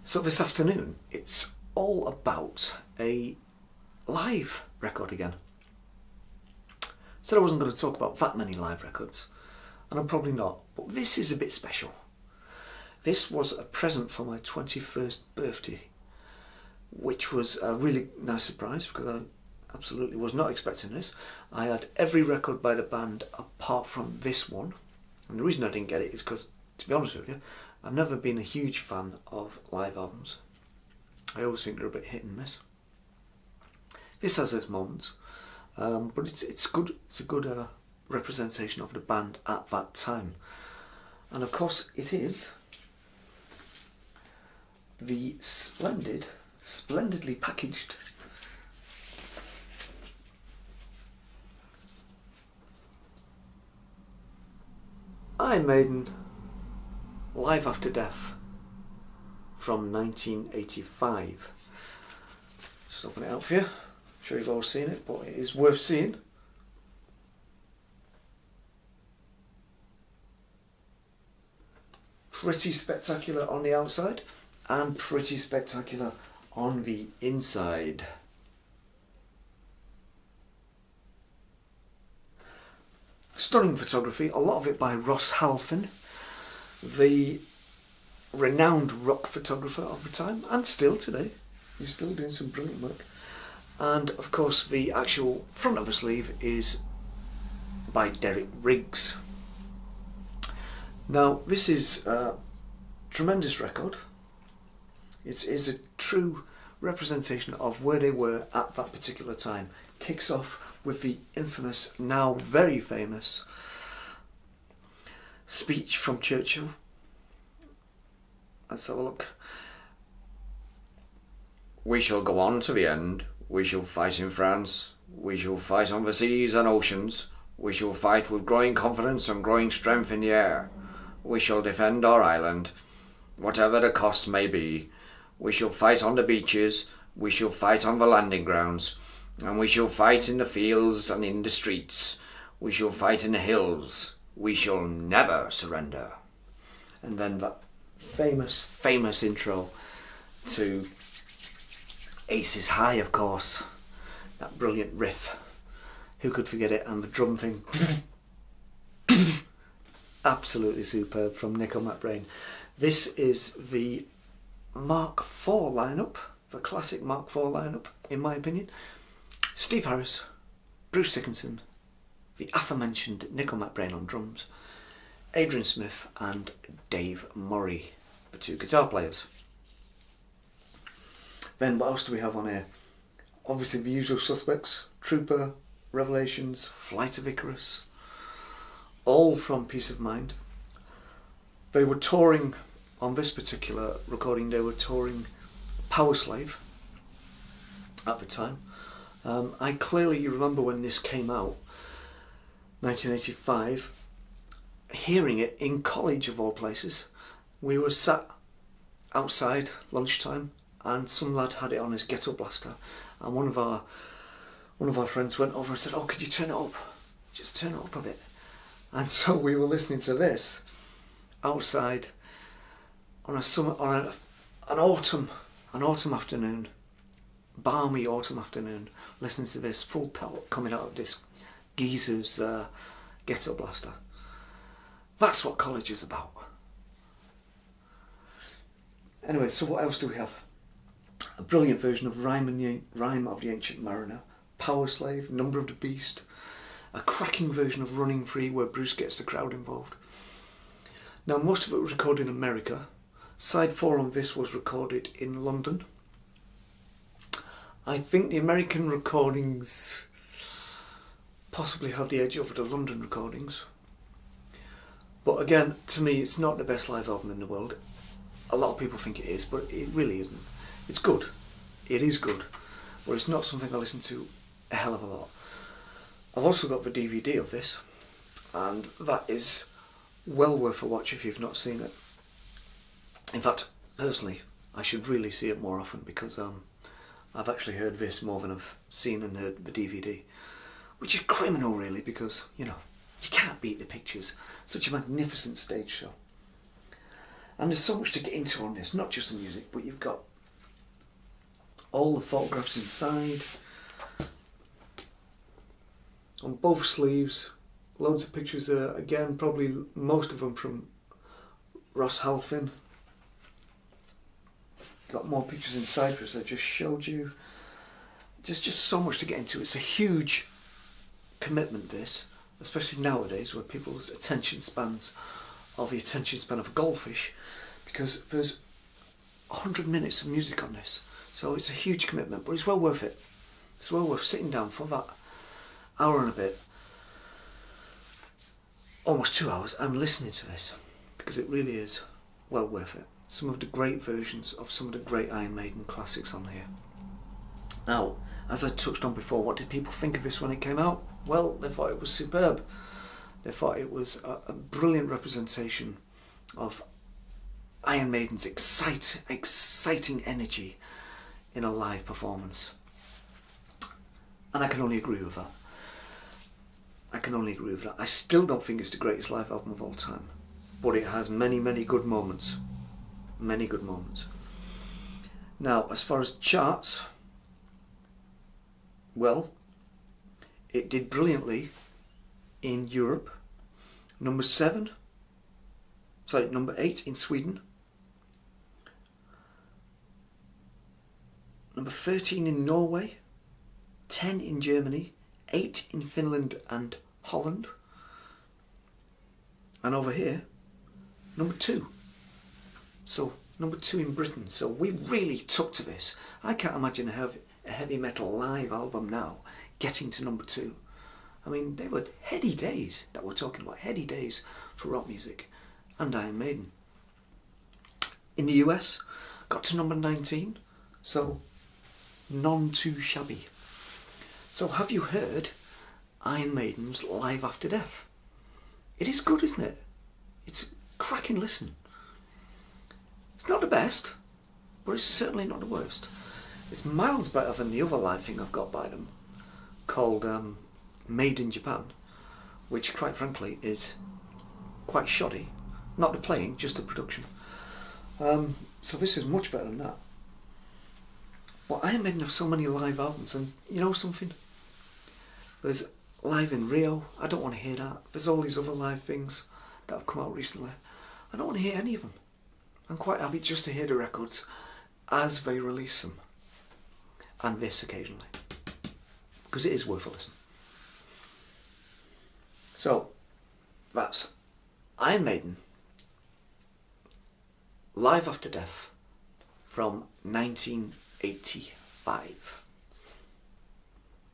So this afternoon, it's all about a live record again. Said I wasn't going to talk about that many live records, and I'm probably not, but this is a bit special. This was a present for my 21st birthday, which was a really nice surprise because I absolutely was not expecting this. I had every record by the band apart from this one, and the reason I didn't get it is because, to be honest with you, I've never been a huge fan of live albums. I always think they're a bit hit and miss. This has its moments, but it's good. It's a good representation of the band at that time, and of course it is the splendidly packaged Iron Maiden Live After Death from 1985. Just open it out for you. I'm sure you've all seen it, but it is worth seeing. Pretty spectacular on the outside and pretty spectacular on the inside. Stunning photography, a lot of it by Ross Halfin, the renowned rock photographer of the time, and still today. He's still doing some brilliant work. And of course the actual front of the sleeve is by Derek Riggs. Now this is a tremendous record. It is a true representation of where they were at that particular time. Kicks off with the infamous, now very famous, speech from Churchill. Let's have a look. We shall go on to the end. We shall fight in France. We shall fight on the seas and oceans. We shall fight with growing confidence and growing strength in the air. We shall defend our island, whatever the cost may be. We shall fight on the beaches. We shall fight on the landing grounds. And we shall fight in the fields and in the streets. We shall fight in the hills. We shall never surrender. And then that famous intro to Aces High, of course. That brilliant riff. Who could forget it? And the drum thing. Absolutely superb from Nicko McBrain. This is the Mark IV lineup, the classic Mark IV lineup, in my opinion. Steve Harris, Bruce Dickinson, the aforementioned Nicko McBrain on drums, Adrian Smith and Dave Murray, the two guitar players. Then what else do we have on here? Obviously the usual suspects: Trooper, Revelations, Flight of Icarus, all from Peace of Mind. They were touring, on this particular recording, they were touring Powerslave at the time. I clearly remember when this came out, 1985, hearing it in college of all places. We were sat outside lunchtime and some lad had it on his ghetto blaster, and one of our friends went over and said, "Oh, could you turn it up? Just turn it up a bit." And so we were listening to this outside on an autumn afternoon, balmy autumn afternoon, listening to this full pelt coming out of this geezer's ghetto blaster. That's what college is about. Anyway, so what else do we have? A brilliant version of Rime of the Ancient Mariner, Powerslave, Number of the Beast, a cracking version of Running Free where Bruce gets the crowd involved. Now most of it was recorded in America. Side 4 on this was recorded in London. I think the American recordings possibly have the edge over the London recordings. But again, to me, it's not the best live album in the world. A lot of people think it is, but it really isn't. It's good. It is good. But it's not something I listen to a hell of a lot. I've also got the DVD of this, and that is well worth a watch if you've not seen it. In fact, personally, I should really see it more often because I've actually heard this more than I've seen and heard the DVD, which is criminal really because, you know, you can't beat the pictures. Such a magnificent stage show. And there's so much to get into on this, not just the music, but you've got all the photographs inside. On both sleeves, loads of pictures there. Again, probably most of them from Ross Halfin. Got more pictures inside, which I just showed you. Just so much to get into. It's a huge commitment, this, especially nowadays, where people's attention spans are the attention span of a goldfish, because there's 100 minutes of music on this. So it's a huge commitment, but it's well worth it. It's well worth sitting down for that hour and a bit, almost 2 hours, and listening to this, because it really is well worth it. Some of the great versions of some of the great Iron Maiden classics on here. Now, as I touched on before, what did people think of this when it came out? Well, they thought it was superb. They thought it was a brilliant representation of Iron Maiden's exciting energy in a live performance. And I can only agree with that. I still don't think it's the greatest live album of all time, but it has many, many good moments. Many good moments. Now, as far as charts, well, it did brilliantly in Europe. Number 8 in Sweden. Number 13 in Norway. 10 in Germany. 8 in Finland and Holland. And over here, number 2. So, number 2 in Britain. So we really took to this. I can't imagine a heavy metal live album now getting to number 2. I mean, they were heady days that we're talking about. Heady days for rock music and Iron Maiden. In the US, got to number 19. So, none too shabby. So have you heard Iron Maiden's Live After Death? It is good, isn't it? It's a cracking listen. It's not the best, but it's certainly not the worst. It's miles better than the other live thing I've got by them, called Made in Japan, which quite frankly is quite shoddy. Not the playing, just the production. So this is much better than that. But Iron Maiden have so many live albums, and you know something? There's Live in Rio, I don't want to hear that. There's all these other live things that have come out recently. I don't want to hear any of them. I'm quite happy just to hear the records as they release them. And this occasionally. Because it is worth a listen. So, that's Iron Maiden, Live After Death, from 1985.